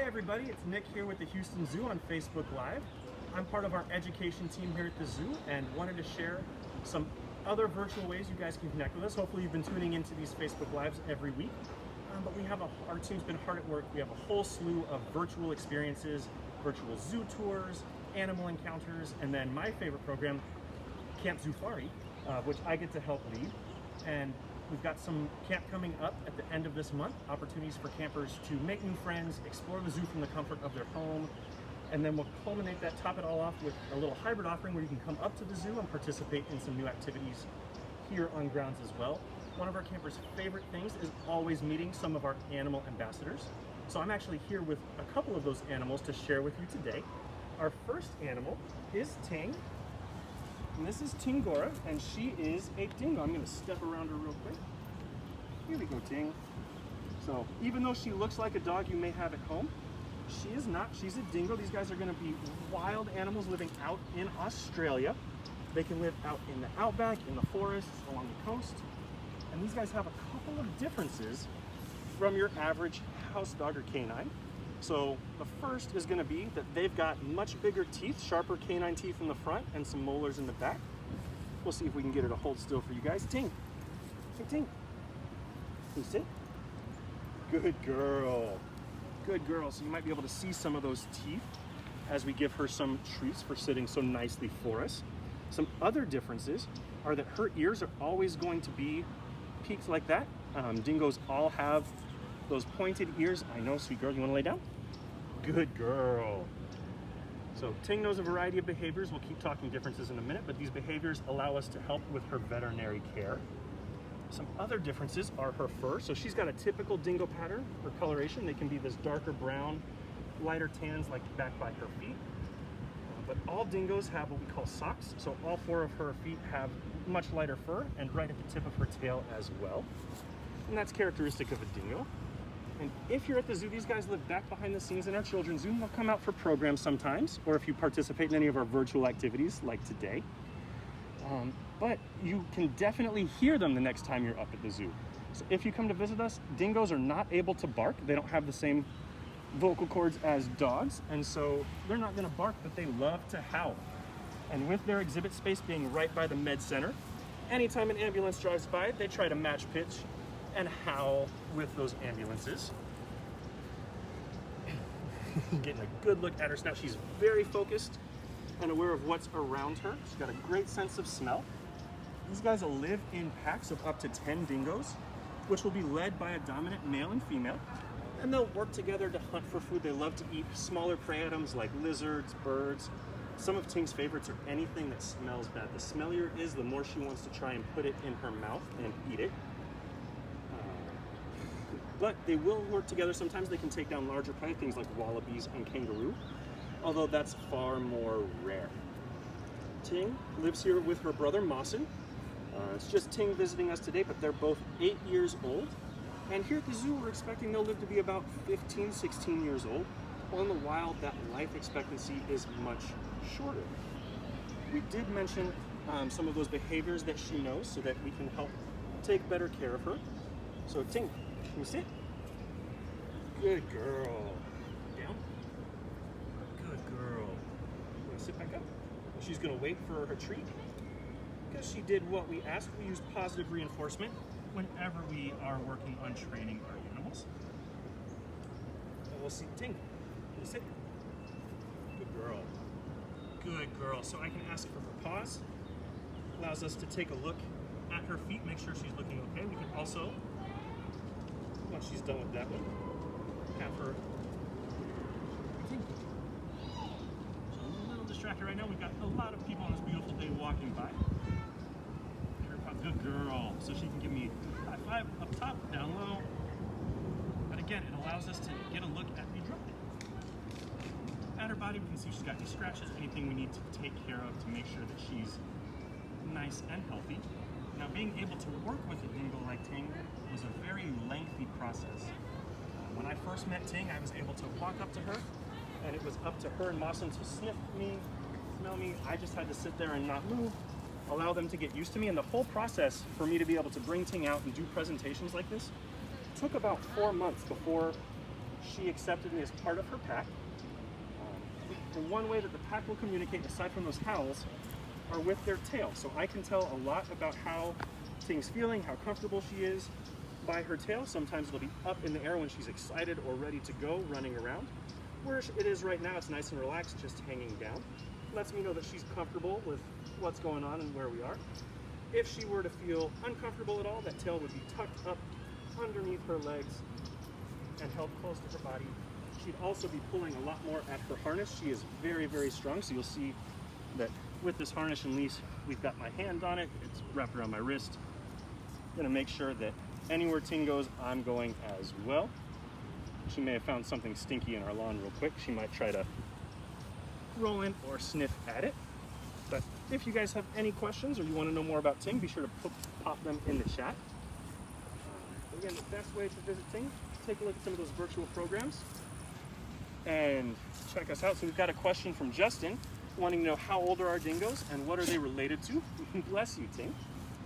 everybody, it's Nick here with the Houston Zoo on Facebook Live. I'm part of our education team here at the zoo and wanted to share some other virtual ways you guys can connect with us. Hopefully you've been tuning into these Facebook Lives every week. But our team's been hard at work. We have a whole slew of virtual experiences, virtual zoo tours, animal encounters, and then my favorite program, Camp Zoofari, which I get to help lead. And we've got some camp coming up at the end of this month, opportunities for campers to make new friends, explore the zoo from the comfort of their home, and then we'll culminate that, top it all off with a little hybrid offering where you can come up to the zoo and participate in some new activities here on grounds as well. One of our campers' favorite things is always meeting some of our animal ambassadors. So I'm actually here with a couple of those animals to share with you today. Our first animal is Ting. And this is Tingora, and she is a dingo. I'm gonna step around her real quick. Here we go, Ting. So even though she looks like a dog you may have at home, she is not. She's a dingo. These guys are gonna be wild animals living out in Australia. They can live out in the outback, in the forests, along the coast. And these guys have a couple of differences from your average house dog or canine. So the first is going to be that they've got much bigger teeth, sharper canine teeth in the front and some molars in the back. We'll see if we can get her to hold still for you guys. Ting, hey Ting, can you sit? Good girl, good girl. So you might be able to see some of those teeth as we give her some treats for sitting so nicely for us. Some other differences are that her ears are always going to be peaked like that. Dingoes all have those pointed ears. I know, sweet girl, you want to lay down? Good girl. So Ting knows a variety of behaviors. We'll keep talking differences in a minute, but these behaviors allow us to help with her veterinary care. Some other differences are her fur. So she's got a typical dingo pattern for coloration. They can be this darker brown, lighter tans like back by her feet. But all dingoes have what we call socks. So all four of her feet have much lighter fur and right at the tip of her tail as well. And that's characteristic of a dingo. And if you're at the zoo, these guys live back behind the scenes in our children's zoo, and they'll come out for programs sometimes, or if you participate in any of our virtual activities like today. But you can definitely hear them the next time you're up at the zoo. So if you come to visit us, dingoes are not able to bark. They don't have the same vocal cords as dogs, and so they're not going to bark, but they love to howl. And with their exhibit space being right by the med center, anytime an ambulance drives by, they try to match pitch and howl with those ambulances. Getting a good look at her snout. She's very focused and aware of what's around her. She's got a great sense of smell. These guys will live in packs of up to 10 dingoes, which will be led by a dominant male and female. And they'll work together to hunt for food. They love to eat smaller prey items like lizards, birds. Some of Ting's favorites are anything that smells bad. The smellier it is, the more she wants to try and put it in her mouth and eat it. But they will work together. Sometimes they can take down larger prey, things like wallabies and kangaroo, although that's far more rare. Ting lives here with her brother Mawson. It's just Ting visiting us today, but they're both 8 years old. And here at the zoo, we're expecting they'll live to be about 15, 16 years old. While in the wild, that life expectancy is much shorter. We did mention some of those behaviors that she knows so that we can help take better care of her. So Ting, can you sit? Good girl. Down. Good girl. You want to sit back up? She's going to wait for her treat. Because she did what we asked, we use positive reinforcement whenever we are working on training our animals. And we'll see. Ting, can you sit? Good girl. Good girl. So I can ask for her paws. Allows us to take a look at her feet, make sure she's looking okay. We can also, once she's done with that one, have her. So a little distracted right now. We've got a lot of people on this beautiful day walking by. Good girl. So she can give me a high five up top, down low. But again, it allows us to get a look at the drop. At her body, we can see she's got any scratches, anything we need to take care of to make sure that she's nice and healthy. Now, being able to work with a dingo like Ting was a very lengthy process. When I first met Ting, I was able to walk up to her, and it was up to her and Mawson to sniff me, smell me. I just had to sit there and not move, allow them to get used to me, and the whole process for me to be able to bring Ting out and do presentations like this took about 4 months before she accepted me as part of her pack. And one way that the pack will communicate, aside from those howls, are with their tail. So I can tell a lot about how Ting's feeling, how comfortable she is by her tail. Sometimes it'll be up in the air when she's excited or ready to go, running around. Where it is right now, it's nice and relaxed, just hanging down. Lets me know that she's comfortable with what's going on and where we are. If she were to feel uncomfortable at all, that tail would be tucked up underneath her legs and held close to her body. She'd also be pulling a lot more at her harness. She is very, very strong, so you'll see that with this harness and leash, we've got my hand on it. It's wrapped around my wrist. I'm gonna make sure that anywhere Ting goes, I'm going as well. She may have found something stinky in our lawn real quick. She might try to roll in or sniff at it. But if you guys have any questions or you want to know more about Ting, be sure to pop them in the chat. Again, the best way to visit Ting, take a look at some of those virtual programs and check us out. So we've got a question from Justin wanting to know how old are our dingoes and what are they related to? Bless you, Ting.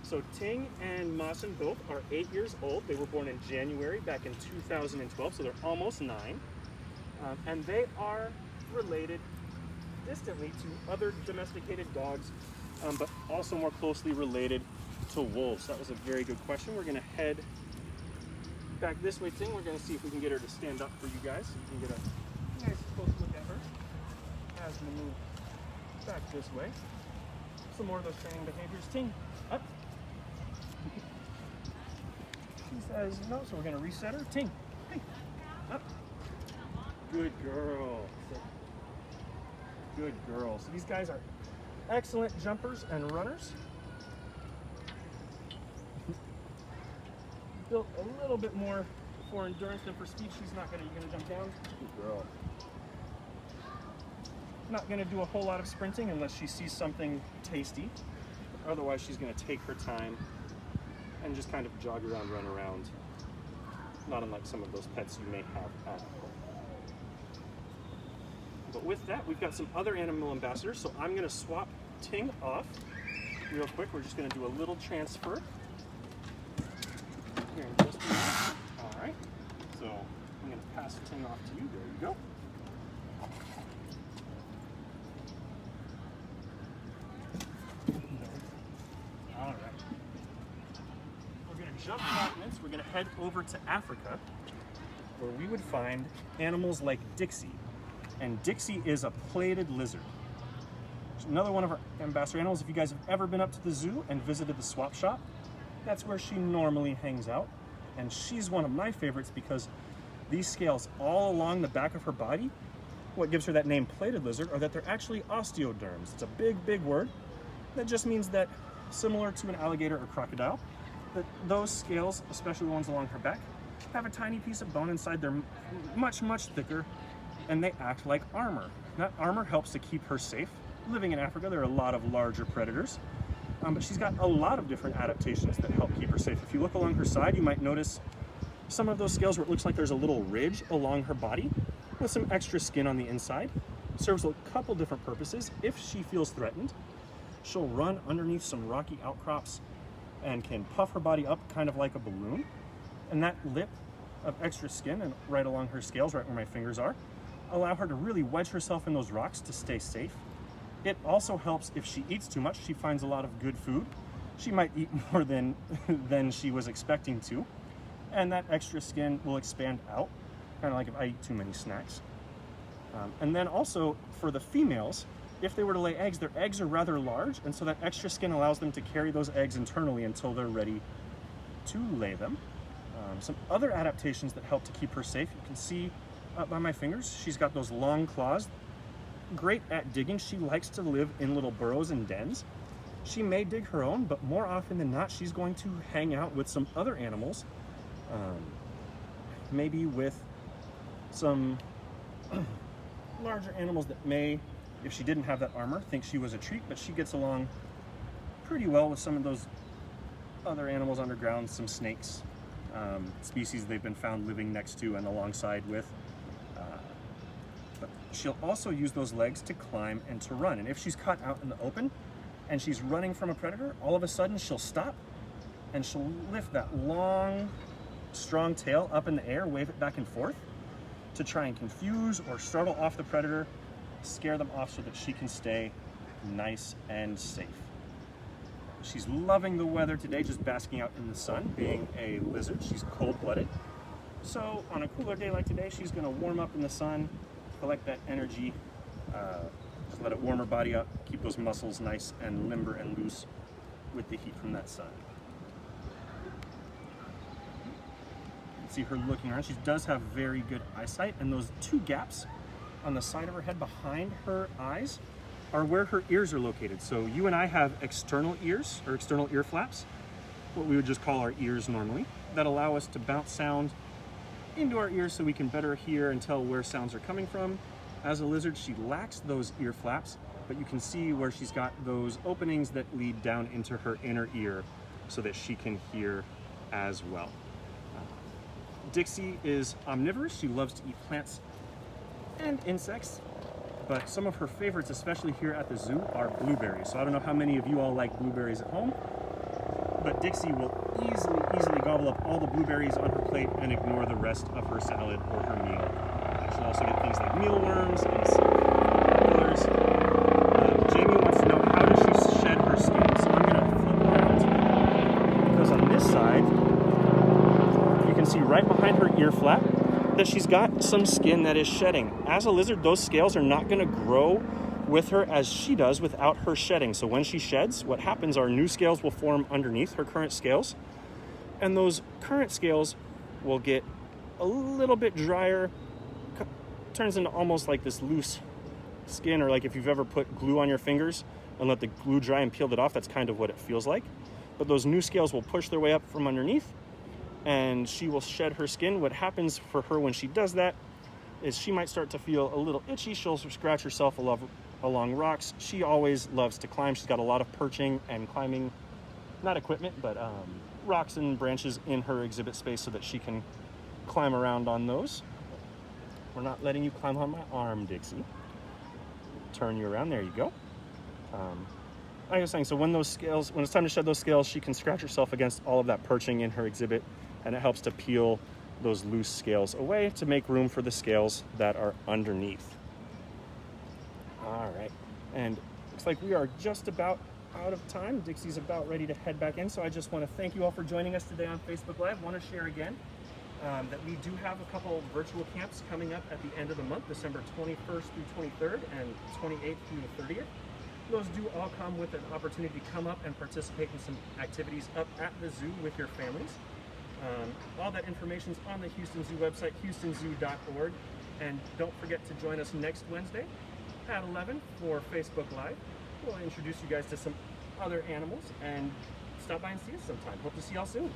So Ting and Masen both are 8 years old. They were born in January back in 2012, so they're almost 9. And they are related distantly to other domesticated dogs, but also more closely related to wolves. That was a very good question. We're gonna head back this way, Ting. We're gonna see if we can get her to stand up for you guys so you can get a nice close look at her as we move back this way. Some more of those training behaviors. Ting, up. She says no, so we're gonna reset her. Ting, hey, up. Good girl. Good girl. So these guys are excellent jumpers and runners. Built a little bit more for endurance than for speed. She's not gonna, you gonna jump down? Good girl. Not gonna do a whole lot of sprinting unless she sees something tasty. Otherwise, she's gonna take her time and just kind of jog around, run around. Not unlike some of those pets you may have at home. But with that, we've got some other animal ambassadors, so I'm gonna swap Ting off real quick. We're just gonna do a little transfer here in just a minute. All right, so I'm gonna pass Ting off to you. There you go. All right. We're gonna jump continents. We're gonna head over to Africa, where we would find animals like Dixie. And Dixie is a plated lizard. It's another one of our ambassador animals. If you guys have ever been up to the zoo and visited the swap shop, that's where she normally hangs out. And she's one of my favorites because these scales all along the back of her body, what gives her that name plated lizard, are that they're actually osteoderms. It's a big, big word that just means that, similar to an alligator or crocodile, that those scales, especially the ones along her back, have a tiny piece of bone inside. They're much, much thicker, and they act like armor. That armor helps to keep her safe. Living in Africa, there are a lot of larger predators, but she's got a lot of different adaptations that help keep her safe. If you look along her side, you might notice some of those scales where it looks like there's a little ridge along her body with some extra skin on the inside. It serves a couple different purposes. If she feels threatened, she'll run underneath some rocky outcrops and can puff her body up kind of like a balloon. And that lip of extra skin and right along her scales, right where my fingers are, allow her to really wedge herself in those rocks to stay safe. It also helps if she eats too much. She finds a lot of good food. She might eat more than she was expecting to, and that extra skin will expand out, kind of like if I eat too many snacks. And then also for the females, if they were to lay eggs, their eggs are rather large, and so that extra skin allows them to carry those eggs internally until they're ready to lay them. Some other adaptations that help to keep her safe, you can see up by my fingers, she's got those long claws. Great at digging. She likes to live in little burrows and dens. She may dig her own, but more often than not, she's going to hang out with some other animals, maybe with some larger animals that may, if she didn't have that armor, think she was a treat, but she gets along pretty well with some of those other animals underground, some snakes, species they've been found living next to and alongside with. But she'll also use those legs to climb and to run. And if she's caught out in the open and she's running from a predator, all of a sudden she'll stop and she'll lift that long, strong tail up in the air, wave it back and forth. to try and confuse or startle off the predator, scare them off so that she can stay nice and safe. She's loving the weather today, just basking out in the sun. Being a lizard, she's cold-blooded. So on a cooler day like today, she's gonna warm up in the sun, collect that energy, just let it warm her body up, keep those muscles nice and limber and loose with the heat from that sun. You can see her looking around. She does have very good eyesight, and those two gaps on the side of her head behind her eyes are where her ears are located. So you and I have external ears, or external ear flaps, what we would just call our ears normally, that allow us to bounce sound into our ears so we can better hear and tell where sounds are coming from. As a lizard, she lacks those ear flaps, but you can see where she's got those openings that lead down into her inner ear so that she can hear as well. Dixie is omnivorous. She loves to eat plants and insects, but some of her favorites, especially here at the zoo, are blueberries. So I don't know how many of you all like blueberries at home, but Dixie will easily gobble up all the blueberries on her plate and ignore the rest of her salad or her meal. She'll also get things like mealworms and caterpillars. Jamie wants to know, how does she shed her skin? So I'm gonna flip around, because on this side, you can see right behind her ear flap that she's got some skin that is shedding. As a lizard, those scales are not gonna grow with her as she does without her shedding. So when she sheds, what happens are new scales will form underneath her current scales, and those current scales will get a little bit drier, turns into almost like this loose skin, or like if you've ever put glue on your fingers and let the glue dry and peeled it off, that's kind of what it feels like. But those new scales will push their way up from underneath, and she will shed her skin. What happens for her when she does that is she might start to feel a little itchy. She'll scratch herself along rocks. She always loves to climb. She's got a lot of perching and climbing, not equipment, but rocks and branches in her exhibit space so that she can climb around on those. We're not letting you climb on my arm, Dixie. Turn you around, there you go. Like I was saying, so when it's time to shed those scales, she can scratch herself against all of that perching in her exhibit, and it helps to peel those loose scales away to make room for the scales that are underneath. All right, and looks like we are just about out of time. Dixie's about ready to head back in, so I just want to thank you all for joining us today on Facebook Live. I want to share again that we do have a couple virtual camps coming up at the end of the month, December 21st through 23rd and 28th through the 30th. Those do all come with an opportunity to come up and participate in some activities up at the zoo with your families. All that information is on the Houston Zoo website, houstonzoo.org. And don't forget to join us next Wednesday at 11 for Facebook Live. We'll introduce you guys to some other animals, and stop by and see us sometime. Hope to see y'all soon.